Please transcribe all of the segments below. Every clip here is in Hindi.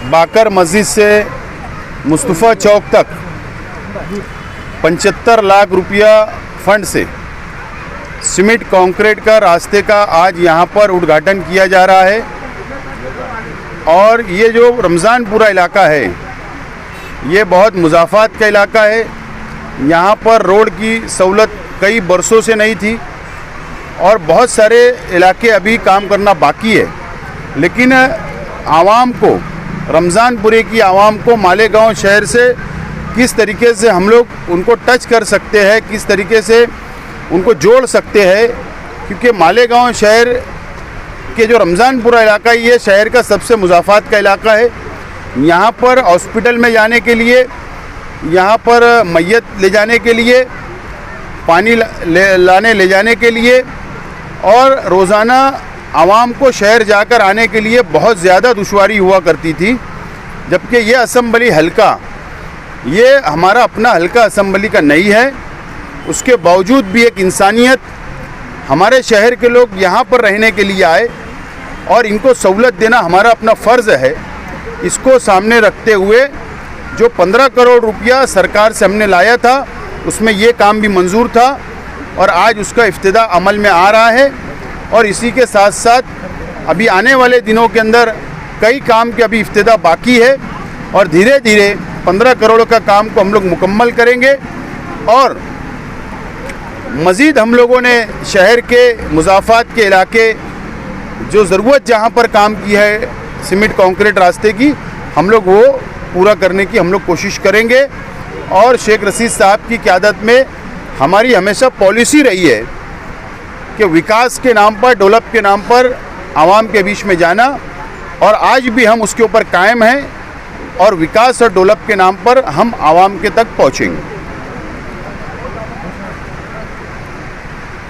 बाकर मस्जिद से मुस्तफ़ा चौक तक 75 लाख रुपया फंड से सीमेंट कंक्रीट का रास्ते का आज यहाँ पर उद्घाटन किया जा रहा है। और ये जो रमज़ानपुरा इलाका है ये बहुत मुज़ाफ़ात का इलाका है। यहाँ पर रोड की सहूलत कई बरसों से नहीं थी और बहुत सारे इलाके अभी काम करना बाकी है। लेकिन आवाम को, रमज़ानपुरे की आवाम को मालेगांव शहर से किस तरीके से हम लोग उनको टच कर सकते हैं, किस तरीके से उनको जोड़ सकते हैं, क्योंकि मालेगांव शहर के जो रमज़ानपुरा इलाका है ये शहर का सबसे मुज़ाफ़ात का इलाका है। यहाँ पर हॉस्पिटल में जाने के लिए, यहाँ पर मैयत ले जाने के लिए, पानी ले जाने के लिए और रोज़ाना आवाम को शहर जाकर आने के लिए बहुत ज़्यादा दुश्वारी हुआ करती थी। जबकि ये असम्बली हल्का, ये हमारा अपना हल्का असम्बली का नहीं है, उसके बावजूद भी एक इंसानियत, हमारे शहर के लोग यहाँ पर रहने के लिए आए और इनको सहूलत देना हमारा अपना फ़र्ज़ है। इसको सामने रखते हुए जो 15 करोड़ रुपया सरकार से हमने लाया था उसमें ये काम भी मंजूर था और आज उसका इफ्तिदा अमल में आ रहा है। और इसी के साथ साथ अभी आने वाले दिनों के अंदर कई काम के अभी इफ्तिदा बाकी है और धीरे धीरे 15 करोड़ का काम को हम लोग मुकम्मल करेंगे। और मज़ीद हम लोगों ने शहर के मुज़ाफ़ात के इलाके, जो ज़रूरत जहाँ पर काम की है सीमेंट कंक्रीट रास्ते की, हम लोग वो पूरा करने की हम लोग कोशिश करेंगे। और शेख रशीद साहब की क़यादत में हमारी हमेशा पॉलिसी रही है कि विकास के नाम पर, डेवलप के नाम पर आवाम के बीच में जाना, और आज भी हम उसके ऊपर कायम हैं और विकास और डेवलप के नाम पर हम आवाम के तक पहुँचेंगे।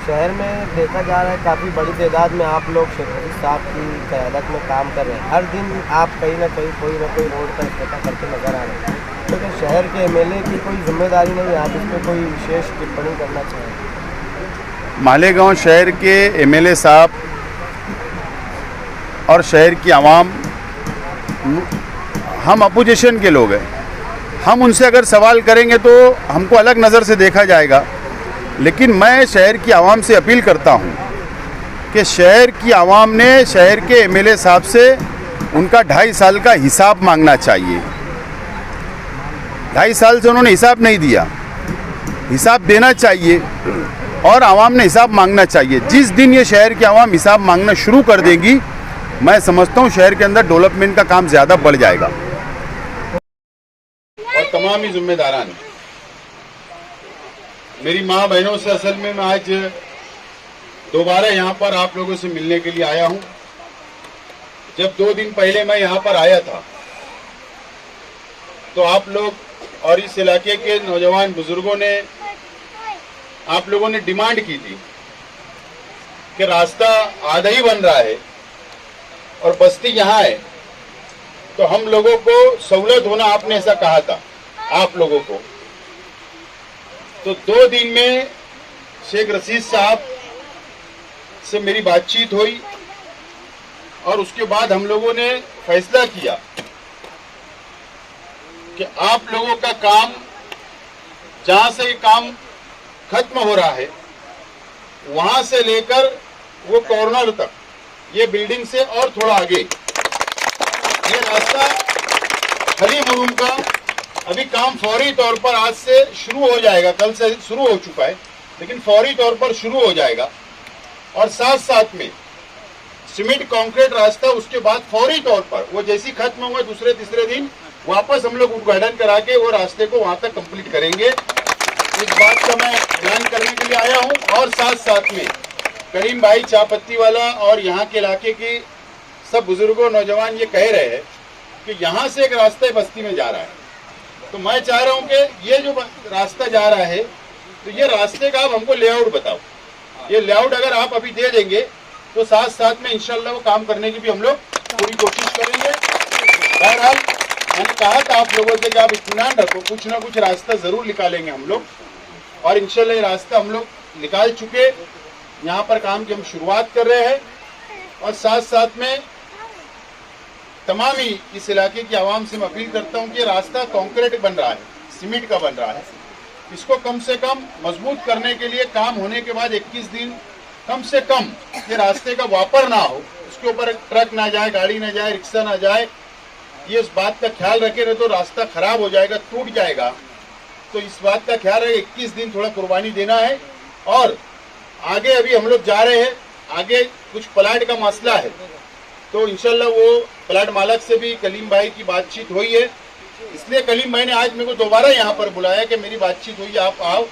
शहर में देखा जा रहा है काफ़ी बड़ी तादाद में आप लोग शेख रशीद साहब की क़यादत में काम कर रहे हैं। हर दिन आप कहीं ना कहीं कोई ना कोई रोड का इफ्तिताह करके नज़र आ रहे हैं, लेकिन तो शहर के एमएलए की कोई जिम्मेदारी नहीं है, आप इस पर कोई विशेष टिप्पणी करना चाहें? मालेगांव शहर के एमएलए साहब और शहर की आवाम, हम अपोजिशन के लोग हैं, हम उनसे अगर सवाल करेंगे तो हमको अलग नज़र से देखा जाएगा। लेकिन मैं शहर की आवाम से अपील करता हूं कि शहर की आवाम ने शहर के एमएलए साहब से उनका 2.5 साल का हिसाब मांगना चाहिए। 2.5 साल से उन्होंने हिसाब नहीं दिया, हिसाब देना चाहिए और आवाम ने हिसाब मांगना चाहिए। जिस दिन ये शहर की आवाम हिसाब मांगना शुरू कर देगी, मैं समझता हूँ शहर के अंदर डेवलपमेंट का काम ज़्यादा बढ़ जाएगा। और तमाम ही जिम्मेदारान, मेरी माँ बहनों से असल में मैं आज दोबारा यहाँ पर आप लोगों से मिलने के लिए आया हूँ। जब 2 दिन पहले मैं यहाँ पर आया था तो आप लोग और इस इलाके के नौजवान बुजुर्गों ने, आप लोगों ने डिमांड की थी कि रास्ता आधा ही बन रहा है और बस्ती यहाँ है, तो हम लोगों को सहूलत होना, आपने ऐसा कहा था आप लोगों को। तो 2 दिन में शेख रशीद साहब से मेरी बातचीत हुई और उसके बाद हम लोगों ने फैसला किया कि आप लोगों का काम, जहां से ये काम खत्म हो रहा है वहां से लेकर वो कॉर्नर तक, ये बिल्डिंग से और थोड़ा आगे, ये रास्ता खली मुरुम का अभी काम फौरी तौर पर आज से शुरू हो जाएगा। कल से शुरू हो चुका है लेकिन फौरी तौर पर शुरू हो जाएगा। और साथ साथ में सीमेंट कंक्रीट रास्ता उसके बाद फौरी तौर पर वो जैसी खत्म होगा दूसरे तीसरे दिन वापस हम लोग उद्घाटन करा के वो रास्ते को वहां तक कंप्लीट करेंगे। इस बात का मैं ऐलान करने के लिए आया हूं। और साथ साथ में करीम भाई चापत्ती वाला और यहाँ के इलाके की सब बुजुर्गों, नौजवान ये कह रहे हैं कि यहाँ से एक रास्ता बस्ती में जा रहा है, तो मैं चाह रहा हूं कि ये जो रास्ता जा रहा है तो ये रास्ते का आप हमको लेआउट बताओ। ये लेआउट अगर आप अभी दे देंगे तो साथ साथ में इंशाल्लाह वो काम करने की भी हम लोग पूरी कोशिश करेंगे। बहरहाल मैंने कहा था आप लोगों से कि आप इत्मीनान रखो, कुछ ना कुछ रास्ता जरूर निकालेंगे हम लोग, और इंशाल्लाह ये रास्ता हम लोग निकाल चुके, यहाँ पर काम की हम शुरुआत कर रहे हैं। और साथ साथ में तमाम ही इस इलाके की आवाम से मैं अपील करता हूं कि रास्ता कंक्रीट बन रहा है, सीमेंट का बन रहा है, इसको कम से कम मजबूत करने के लिए काम होने के बाद 21 दिन कम से कम ये रास्ते का वापर ना हो, उसके ऊपर ट्रक ना जाए, गाड़ी ना जाए, रिक्शा ना जाए, ये इस बात का ख्याल रखे, नहीं तो रास्ता खराब हो जाएगा, टूट जाएगा। तो इस बात का ख्याल रहे, 21 दिन थोड़ा कुर्बानी देना है। और आगे अभी हम लोग जा रहे हैं, आगे कुछ प्लाट का मसला है, तो इंशाल्लाह वो प्लाट मालक से भी कलीम भाई की बातचीत हुई है, इसलिए कलीम भाई ने आज मेरे को दोबारा यहाँ पर बुलाया कि मेरी बातचीत हुई, आप आओ।